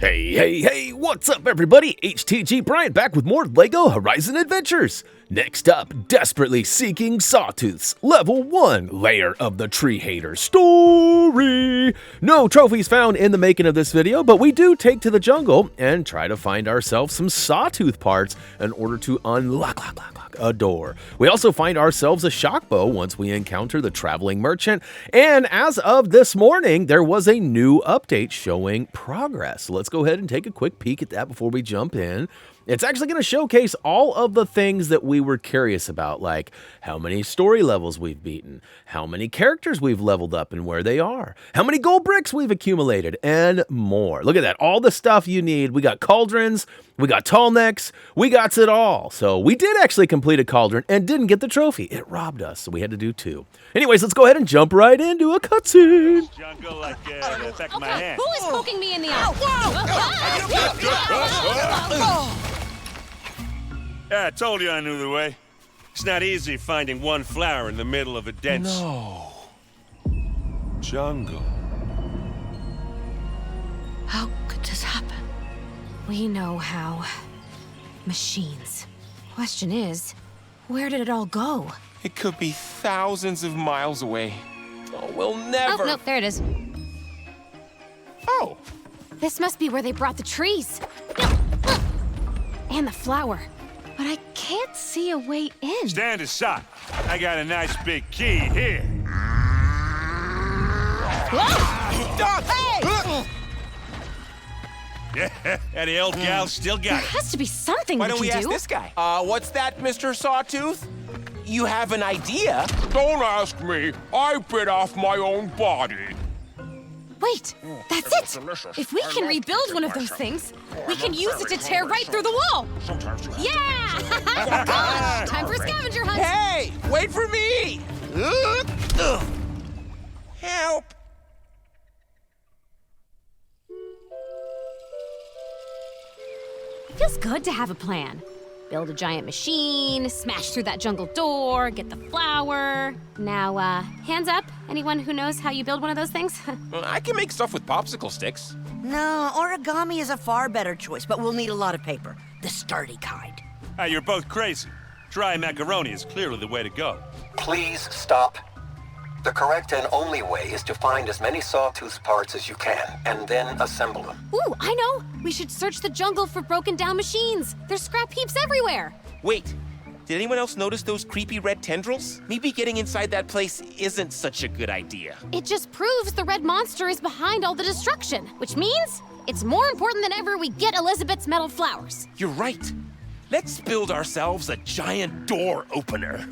Hey, what's up everybody? HTG Brian back with more LEGO Horizon Adventures. Next up, desperately seeking Sawtooths, level 1, Lair of the Tree Hater story. No trophies found in the making of this video, but we do take to the jungle and try to find ourselves some Sawtooth parts in order to unlock a door. We also find ourselves a shock bow once we encounter the traveling merchant, and as of this morning, there was a new update showing progress. So let's go ahead and take a quick peek at that before we jump in. It's actually going to showcase all of the things that we were curious about, like how many story levels we've beaten, how many characters we've leveled up and where they are, how many gold bricks we've accumulated, and more. Look at that, all the stuff you need. We got cauldrons, we got tall necks, we got it all. So we did actually complete a cauldron and didn't get the trophy. It robbed us, so we had to do 2. Anyways, let's go ahead and jump right into a cutscene. Jungle like the back of my hand. Who is poking me in the eye? Yeah, I told you I knew the way. It's not easy finding one flower in the middle of a dense jungle. How could this happen? We know how. Machines. Question is, where did it all go? It could be thousands of miles away. Oh, we'll never... Oh, no, there it is. Oh! This must be where they brought the trees. And the flower. But I can't see a way in. Stand aside. I got a nice big key here. Hey! Yeah, the old gal still There got it. has to be something Why we don't can we ask do. this guy? What's that, Mr. Sawtooth? You have an idea? Don't ask me. I bit off my own body. Wait, that's it! If we can rebuild one of those things, we can use it to tear right through the wall! Yeah! Gosh, time for a scavenger hunt! Hey, wait for me! Help! It feels good to have a plan. Build a giant machine, smash through that jungle door, get the flower. Now, hands up. Anyone who knows how you build one of those things? I can make stuff with popsicle sticks. No, origami is a far better choice, but we'll need a lot of paper. The sturdy kind. You're both crazy. Dry macaroni is clearly the way to go. Please stop. The correct and only way is to find as many Sawtooth parts as you can, and then assemble them. Ooh, I know! We should search the jungle for broken down machines. There's scrap heaps everywhere. Wait, did anyone else notice those creepy red tendrils? Maybe getting inside that place isn't such a good idea. It just proves the red monster is behind all the destruction, which means it's more important than ever we get Elizabeth's metal flowers. You're right. Let's build ourselves a giant door opener.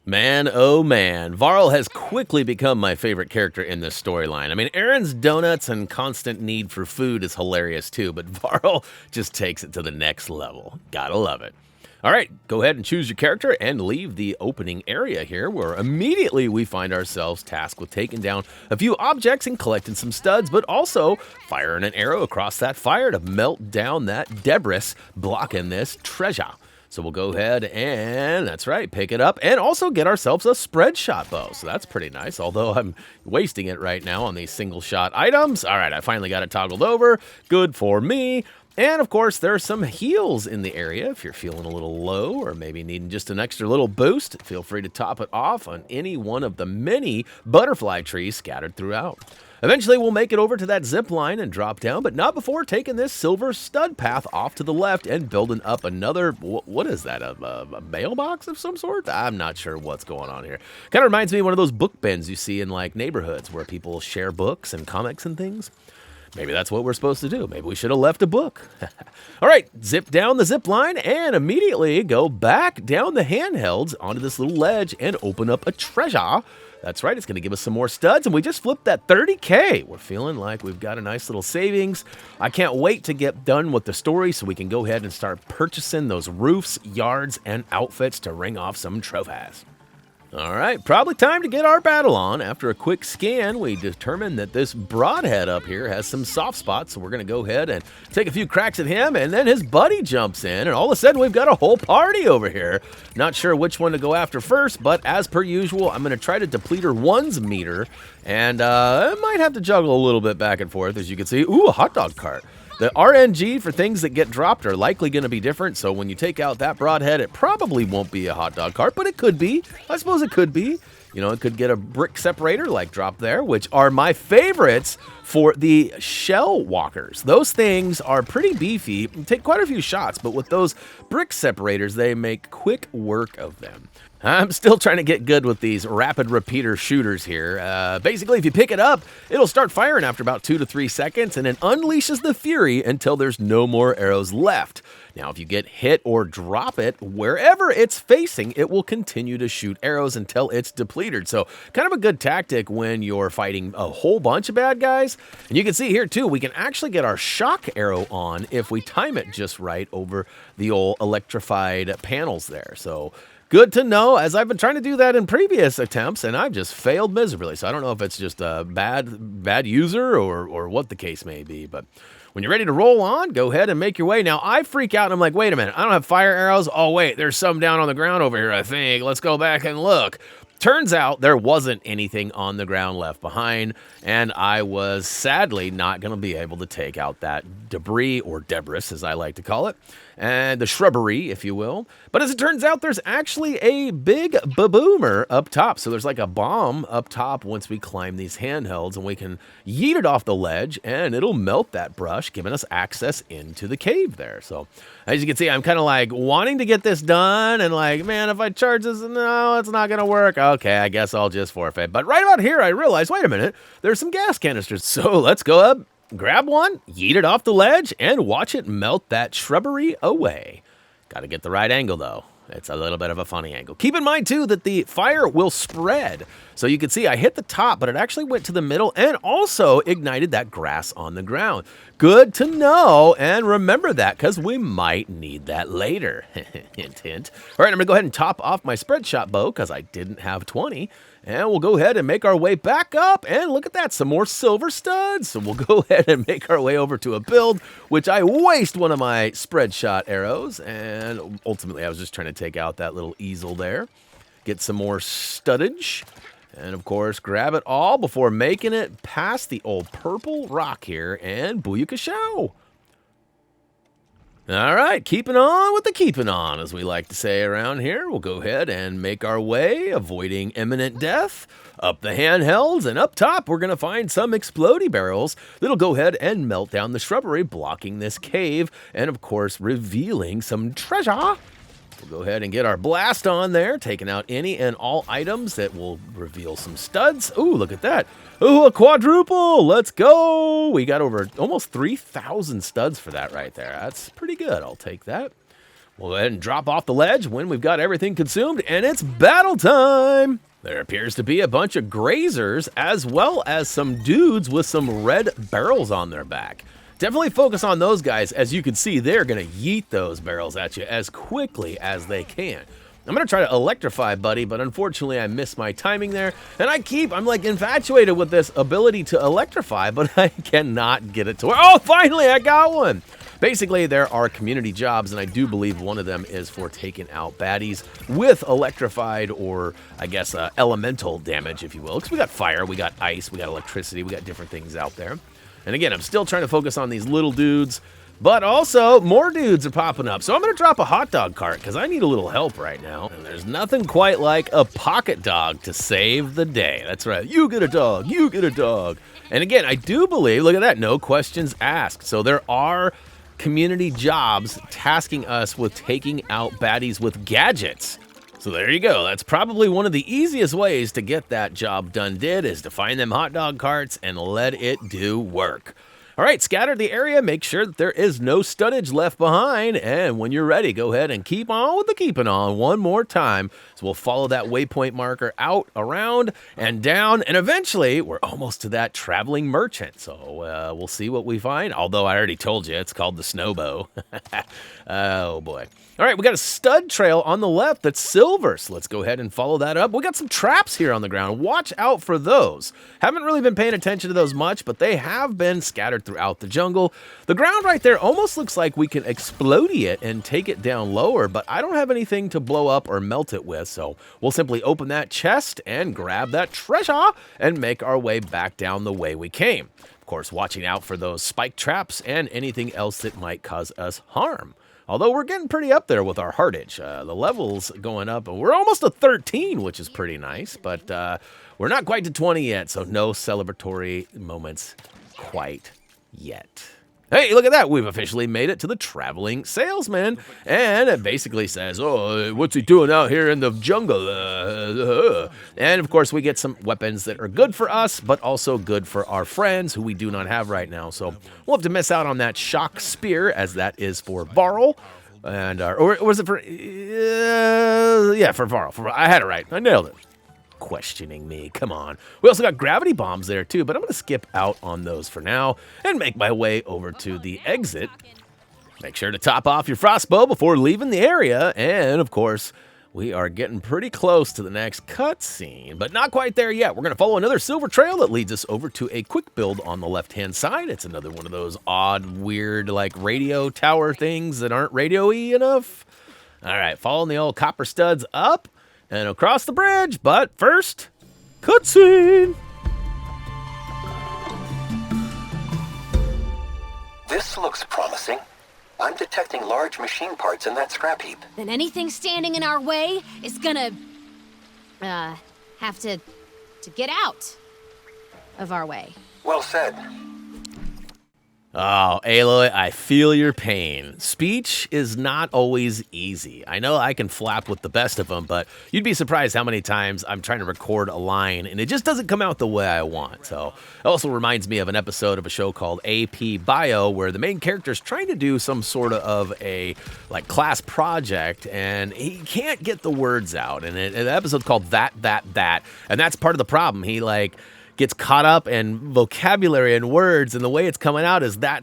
Man, oh man, Varl has quickly become my favorite character in this storyline. I mean, Aaron's donuts and constant need for food is hilarious too, but Varl just takes it to the next level. Gotta love it. All right, go ahead and choose your character and leave the opening area here, where immediately we find ourselves tasked with taking down a few objects and collecting some studs, but also firing an arrow across that fire to melt down that debris blocking this treasure. So we'll go ahead and, that's right, pick it up and also get ourselves a spread shot bow. So that's pretty nice, although I'm wasting it right now on these single shot items. All right, I finally got it toggled over. Good for me. And of course, there are some heals in the area. If you're feeling a little low or maybe needing just an extra little boost, feel free to top it off on any one of the many butterfly trees scattered throughout. Eventually, we'll make it over to that zip line and drop down, but not before taking this silver stud path off to the left and building up another, what is that, a mailbox of some sort? I'm not sure what's going on here. Kind of reminds me of one of those book bins you see in like neighborhoods where people share books and comics and things. Maybe that's what we're supposed to do. Maybe we should have left a book. All right, zip down the zip line and immediately go back down the handhelds onto this little ledge and open up a treasure. That's right, it's going to give us some more studs, and we just flipped that 30K. We're feeling like we've got a nice little savings. I can't wait to get done with the story so we can go ahead and start purchasing those roofs, yards, and outfits to ring off some trophies. All right, probably time to get our battle on. After a quick scan, we determined that this broadhead up here has some soft spots, so we're going to go ahead and take a few cracks at him, and then his buddy jumps in, and all of a sudden we've got a whole party over here. Not sure which one to go after first, but as per usual, I'm going to try to depleter one's meter, and I might have to juggle a little bit back and forth, as you can see. Ooh, a hot dog cart. The RNG for things that get dropped are likely going to be different, so when you take out that broadhead, it probably won't be a hot dog cart, but it could be. I suppose it could be. You know, it could get a brick separator like dropped there, which are my favorites for the shell walkers. Those things are pretty beefy, take quite a few shots, but with those brick separators, they make quick work of them. I'm still trying to get good with these rapid repeater shooters here. Basically, if you pick it up, it'll start firing after about 2 to 3 seconds, and it unleashes the fury until there's no more arrows left. Now, if you get hit or drop it, wherever it's facing, it will continue to shoot arrows until it's depleted. So, kind of a good tactic when you're fighting a whole bunch of bad guys. And you can see here, too, we can actually get our shock arrow on if we time it just right over the old electrified panels there. So, good to know, as I've been trying to do that in previous attempts, and I've just failed miserably. So I don't know if it's just a bad user or what the case may be. But when you're ready to roll on, go ahead and make your way. Now, I freak out, and I'm like, wait a minute, I don't have fire arrows? Oh, wait, there's some down on the ground over here, I think. Let's go back and look. Turns out there wasn't anything on the ground left behind, and I was sadly not going to be able to take out that debris, or debris as I like to call it, and the shrubbery, if you will. But as it turns out, there's actually a big baboomer up top. So there's like a bomb up top once we climb these handhelds, and we can yeet it off the ledge, and it'll melt that brush, giving us access into the cave there. So as you can see, I'm kind of like wanting to get this done, and like, man, if I charge this, no, it's not going to work. Okay, I guess I'll just forfeit. But right about here, I realized, wait a minute, there's some gas canisters. So let's go up, grab one, yeet it off the ledge, and watch it melt that shrubbery away. Got to get the right angle, though. It's a little bit of a funny angle. Keep in mind, too, that the fire will spread. So you can see I hit the top, but it actually went to the middle and also ignited that grass on the ground. Good to know, and remember that, because we might need that later. Hint, hint. All right, I'm going to go ahead and top off my spread shot bow, because I didn't have 20. And we'll go ahead and make our way back up, and look at that, some more silver studs. So we'll go ahead and make our way over to a build, which I waste one of my spread shot arrows, and ultimately I was just trying to take out that little easel there. Get some more studdage, and of course grab it all before making it past the old purple rock here, and booyakashow. All right, keeping on with the keeping on, as we like to say around here. We'll go ahead and make our way, avoiding imminent death, up the handhelds, and up top we're going to find some explodey barrels that'll go ahead and melt down the shrubbery, blocking this cave, and of course revealing some treasure. We'll go ahead and get our blast on there, taking out any and all items that will reveal some studs. Ooh, look at that. Ooh, a quadruple. Let's go. We got over almost 3,000 studs for that right there. That's pretty good. I'll take that. We'll go ahead and drop off the ledge when we've got everything consumed, and it's battle time. There appears to be a bunch of grazers, as well as some dudes with some red barrels on their back. Definitely focus on those guys. As you can see, they're going to yeet those barrels at you as quickly as they can. I'm going to try to electrify Buddy, but unfortunately I missed my timing there. And I'm like infatuated with this ability to electrify, but I cannot get it to work. Oh, finally I got one. Basically, there are community jobs, and I do believe one of them is for taking out baddies with electrified, or I guess elemental damage, if you will. Because we got fire, we got ice, we got electricity, we got different things out there. And again, I'm still trying to focus on these little dudes, but also more dudes are popping up. So I'm going to drop a hot dog cart because I need a little help right now. And there's nothing quite like a pocket dog to save the day. That's right. You get a dog. You get a dog. And again, I do believe, look at that, no questions asked. So there are community jobs tasking us with taking out baddies with gadgets. So there you go. That's probably one of the easiest ways to get that job done is to find them hot dog carts and let it do work. All right, scatter the area, make sure that there is no studdage left behind, and when you're ready, go ahead and keep on with the keeping on one more time. So we'll follow that waypoint marker out, around, and down, and eventually we're almost to that traveling merchant. So we'll see what we find, although I already told you it's called the Snowbow. Oh, boy. All right, we got a stud trail on the left that's silver, so let's go ahead and follow that up. We got some traps here on the ground. Watch out for those. Haven't really been paying attention to those much, but they have been scattered throughout the jungle. The ground right there almost looks like we can explode it and take it down lower, but I don't have anything to blow up or melt it with, so we'll simply open that chest and grab that treasure and make our way back down the way we came. Of course, watching out for those spike traps and anything else that might cause us harm. Although we're getting pretty up there with our heartage. The level's going up, and we're almost to 13, which is pretty nice, but we're not quite to 20 yet, so no celebratory moments quite yet. Hey, look at that. We've officially made it to the traveling salesman, and it basically says, oh, what's he doing out here in the jungle? And, of course, we get some weapons that are good for us, but also good for our friends, who we do not have right now. So we'll have to miss out on that shock spear, as that is for Varl. And, or was it for, yeah, for Varl. I had it right. I nailed it. Questioning me, come on. We also got gravity bombs there too, but I'm going to skip out on those for now and make my way over to the exit. Make sure to top off your frostbow before leaving the area, and of course, we are getting pretty close to the next cutscene, but not quite there yet. We're going to follow another silver trail that leads us over to a quick build on the left-hand side. It's another one of those odd, weird, like radio tower things that aren't radio-y enough. All right, following the old copper studs up and across the bridge, but first, cutscene! This looks promising. I'm detecting large machine parts in that scrap heap. Then anything standing in our way is gonna, have to get out of our way. Well said. Oh, Aloy, I feel your pain. Speech is not always easy. I know I can flap with the best of them, but you'd be surprised how many times I'm trying to record a line and it just doesn't come out the way I want. So it also reminds me of an episode of a show called AP Bio, where the main character is trying to do some sort of a class project and he can't get the words out. And an episode called That. And that's part of the problem. He gets caught up in vocabulary and words, and the way it's coming out is that.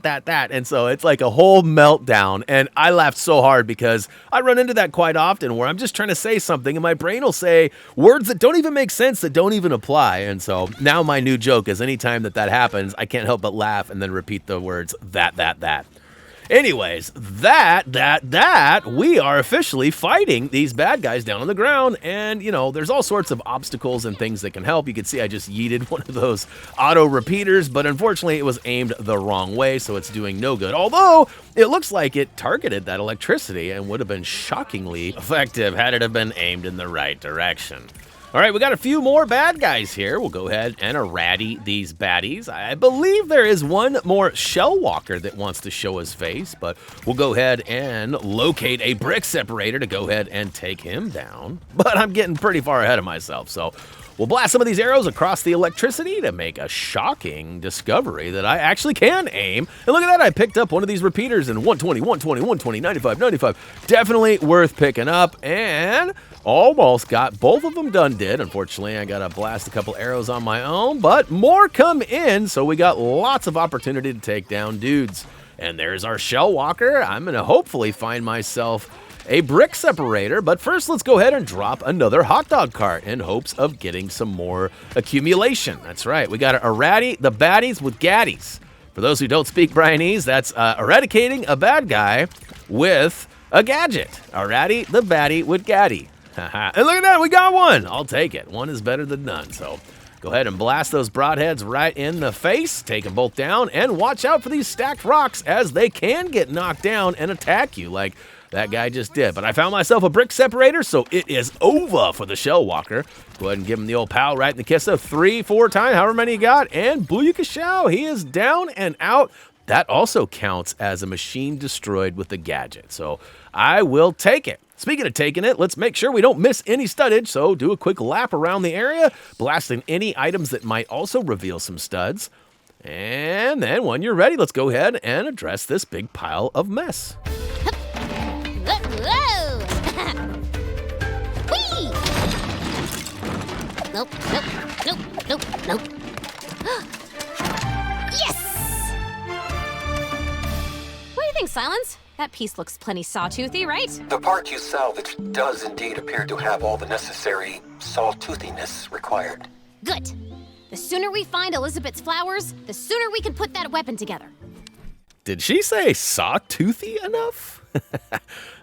And so it's like a whole meltdown. And I laughed so hard because I run into that quite often, where I'm just trying to say something and my brain will say words that don't even make sense, that don't even apply. And so now my new joke is anytime that happens, I can't help but laugh and then repeat the words that. Anyways, we are officially fighting these bad guys down on the ground, and, there's all sorts of obstacles and things that can help. You can see I just yeeted one of those auto repeaters, but unfortunately it was aimed the wrong way, so it's doing no good. Although, it looks like it targeted that electricity and would have been shockingly effective had it have been aimed in the right direction. All right, we got a few more bad guys here. We'll go ahead and errati these baddies. I believe there is one more shell walker that wants to show his face, but we'll go ahead and locate a brick separator to go ahead and take him down. But I'm getting pretty far ahead of myself, so we'll blast some of these arrows across the electricity to make a shocking discovery that I actually can aim. And look at that, I picked up one of these repeaters in 120, 120, 120, 95, 95. Definitely worth picking up, and almost got both of them done did. Unfortunately, I got to blast a couple arrows on my own, but more come in, so we got lots of opportunity to take down dudes. And there's our shell walker. I'm going to hopefully find myself a brick separator, but first let's go ahead and drop another hot dog cart in hopes of getting some more accumulation. That's right, we got to errati the baddies with gaddies. For those who don't speak Brianese, that's eradicating a bad guy with a gadget. Errati the baddie with gaddy. And look at that, we got one. I'll take it. One is better than none. So go ahead and blast those broadheads right in the face. Take them both down, and watch out for these stacked rocks, as they can get knocked down and attack you like that guy just did. But I found myself a brick separator, so it is over for the shell walker. Go ahead and give him the old pow right in the kiss of 3-4 times, however many he got, and booyakashow, he is down and out. That also counts as a machine destroyed with the gadget, so I will take it. Speaking of taking it, let's make sure we don't miss any studdage, so do a quick lap around the area, blasting any items that might also reveal some studs. And then when you're ready, let's go ahead and address this big pile of mess. Whoa! Whee! Nope, nope, nope, nope, nope. Yes! What do you think, Silence? That piece looks plenty sawtoothy, right? The part you salvaged does indeed appear to have all the necessary sawtoothiness required. Good. The sooner we find Elizabeth's flowers, the sooner we can put that weapon together. Did she say sawtoothy enough?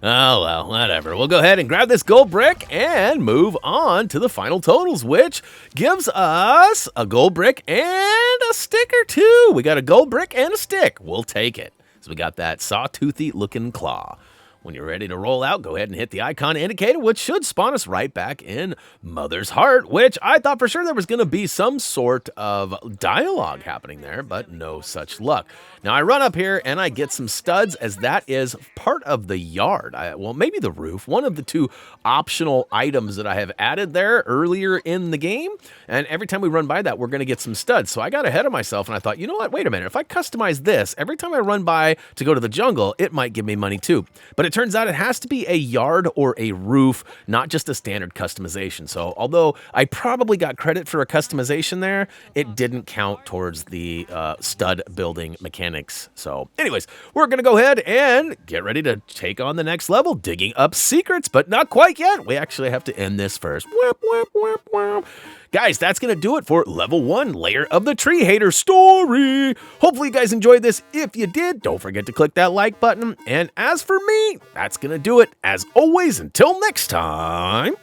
Oh, well, whatever. We'll go ahead and grab this gold brick and move on to the final totals, which gives us a gold brick and a stick or two. We got a gold brick and a stick. We'll take it. So we got that sawtoothy looking claw. When you're ready to roll out, go ahead and hit the icon indicator, which should spawn us right back in Mother's Heart, which I thought for sure there was going to be some sort of dialogue happening there, but no such luck. Now, I run up here and I get some studs, as that is part of the yard. Well, maybe the roof, one of the two optional items that I have added there earlier in the game. And every time we run by that, we're going to get some studs. So I got ahead of myself and I thought, you know what? Wait a minute. If I customize this, every time I run by to go to the jungle, it might give me money too. But it turns out it has to be a yard or a roof, not just a standard customization. So although I probably got credit for a customization there, it didn't count towards the stud building mechanics. So anyways, we're going to go ahead and get ready to take on the next level, digging up secrets, but not quite yet. We actually have to end this first. Whip, whip, whip, whip. Guys, that's going to do it for level 1, Lair of the Tree Hater story. Hopefully you guys enjoyed this. If you did, don't forget to click that like button. And as for me, that's going to do it. As always, until next time.